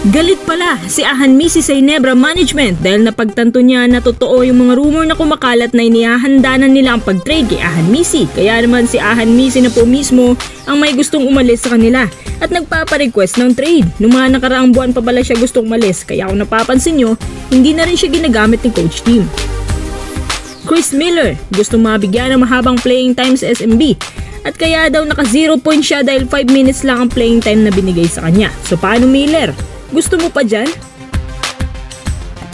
Galit pala si Ahan Misi sa Ginebra Management dahil napagtanto niya na totoo yung mga rumor na kumakalat na inihahanda na nila ang pag-trade kay Ahan Misi. Kaya naman si Ahan Misi na po mismo ang may gustong umalis sa kanila at nagpapa-request ng trade. Noong mga nakaraang buwan pa pala siya gustong umalis, kaya kung napapansin nyo, hindi na rin siya ginagamit ng coach team. Chris Miller gustong mabigyan ng mahabang playing time sa SMB at kaya daw naka 0 point siya dahil 5 minutes lang ang playing time na binigay sa kanya. So paano Miller? Gusto mo pa dyan?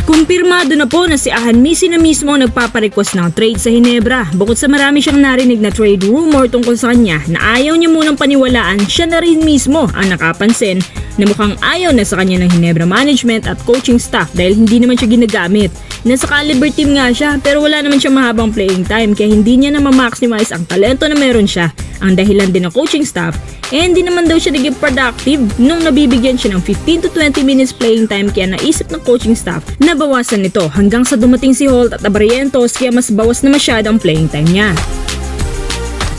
Kumpirmado na po na si Ahan Misi na mismo ang nagpaparequest ng trade sa Ginebra. Bukod sa marami siyang narinig na trade rumor tungkol sa kanya na ayaw niya munang paniwalaan, siya na rin mismo ang nakapansin na mukhang ayaw na sa kanya ng Ginebra Management at coaching staff dahil hindi naman siya ginagamit. Nasa caliber team nga siya pero wala naman siya mahabang playing time kaya hindi niya na ma-maximize ang talento na meron siya. Ang dahilan din ng coaching staff hindi naman daw siya naging productive nung nabibigyan siya ng 15 to 20 minutes playing time kaya naisip ng coaching staff na bawasan nito hanggang sa dumating si Holt at Abarrientos kaya mas bawas na masyado ang playing time niya.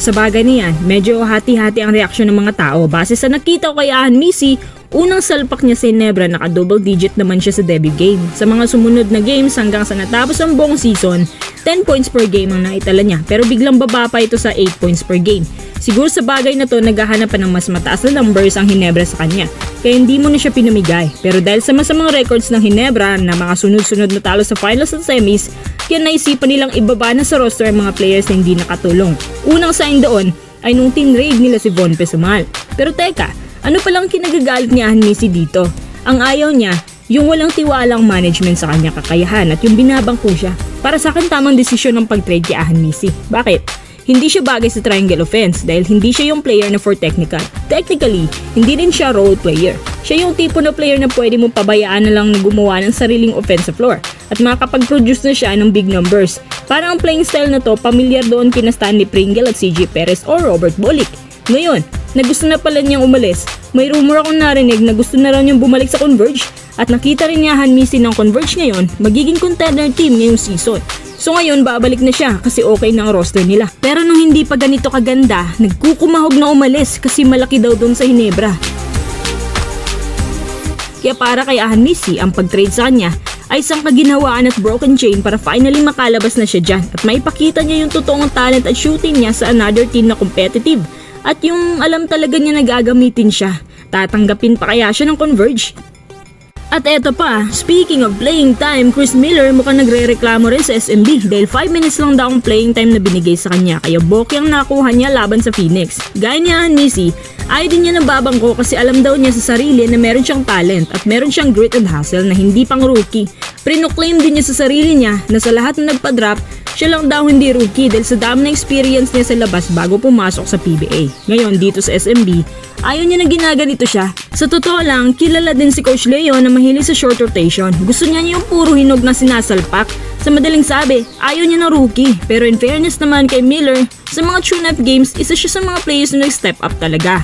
Sa bagay niyan, medyo hati-hati ang reaksyon ng mga tao base sa nakita ko kay Ahan Misi. Unang salpak niya sa Ginebra naka-double digit naman siya sa debut game. Sa mga sumunod na games hanggang sa natapos ang buong season, 10 points per game ang naitala niya pero biglang baba pa ito sa 8 points per game. Siguro sa bagay na to naghahanap pa ng mas mataas na numbers ang Ginebra sa kanya kaya hindi mo na siya pinamigay. Pero dahil sa masamang records ng Ginebra na mga sunod-sunod na talo sa finals at semis, kaya naisipan nilang ibaba na sa roster ang mga players na hindi nakatulong. Unang sign doon ay nung tinrade nila si Von Pesumal. Pero teka, ano palang kinagagalit ni Ahan Misi dito? Ang ayaw niya, yung walang tiwalang management sa kanya kakayahan at yung binabangko siya. Para sa akin tamang desisyon ng pag-trade kay Ahan Misi. Bakit? Hindi siya bagay sa triangle offense dahil hindi siya yung player na for technical. Technically, hindi rin siya role player. Siya yung tipo na player na pwede mo pabayaan na lang na gumawa ng sariling offensive floor at makakapag-produce na siya ng big numbers. Parang ang playing style na to pamilyar doon kina Stanley Pringle at CJ Perez o Robert Bolick. Ngayon, na gusto na pala niyang umalis, may rumor akong narinig na gusto na raw niyang bumalik sa Converge at nakita rin niya Ahan Misi ng Converge ngayon, magiging contender team ngayong season. So ngayon babalik na siya kasi okay na ang roster nila. Pero nung hindi pa ganito kaganda, nagkukumahog na umalis kasi malaki daw doon sa Ginebra. Kaya para kay Ahan Misi, ang pag-trade sa kanya ay isang kaginhawaan at broken chain para finally makalabas na siya dyan at maipakita niya yung totoong talent at shooting niya sa another team na competitive. At yung alam talaga niya na gagamitin siya, tatanggapin pa kaya siya ng Converge? At eto pa, speaking of playing time, Chris Miller mukhang nagre-reklamo rin sa SMB dahil 5 minutes lang daw ang playing time na binigay sa kanya kaya bokeh ang nakuha niya laban sa Phoenix. Gaya ni Ahan Misi, ayaw din niya ng babangko kasi alam daw niya sa sarili na meron siyang talent at meron siyang grit and hustle na hindi pang rookie. Prinoclaim din niya sa sarili niya na sa lahat na nagpa-drop, siya lang daw hindi rookie dahil sa dami na experience niya sa labas bago pumasok sa PBA. Ngayon dito sa SMB, ayaw niya na ginaganito siya. Sa totoo lang, kilala din si Coach Leo na mahilig sa short rotation. Gusto niya yung puro hinog na sinasalpak. Sa madaling sabi, ayaw niya ng rookie. Pero in fairness naman kay Miller, sa mga tune-up games, isa siya sa mga players na nag-step up talaga.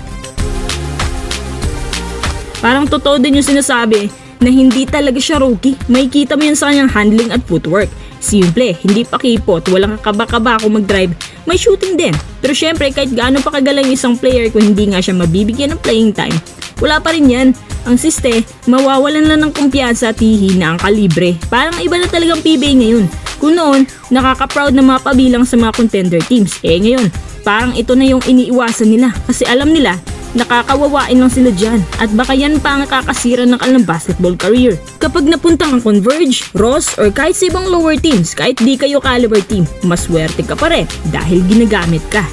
Parang totoo din yung sinasabi na hindi talaga siya rookie. May kita mo yan sa kanyang handling at footwork. Simple, hindi pa kipot, walang kakaba-kaba kung mag-drive, may shooting din. Pero syempre kahit gaano pa kagaling isang player kung hindi nga siya mabibigyan ng playing time, wala pa rin yan. Ang siste, mawawalan lang ng kumpiyansa at hihina ang kalibre. Parang iba na talagang PBA ngayon. Kung noon, nakaka-proud na mapabilang sa mga contender teams. Ngayon, parang ito na yung iniiwasan nila kasi alam nila nakakawawain lang sila dyan at baka yan pa ang nakakasira ng kanilang basketball career. Kapag napunta kang Converge, Ross or kahit sa ibang lower teams, kahit di kayo caliber team, maswerte ka pa rin dahil ginagamit ka.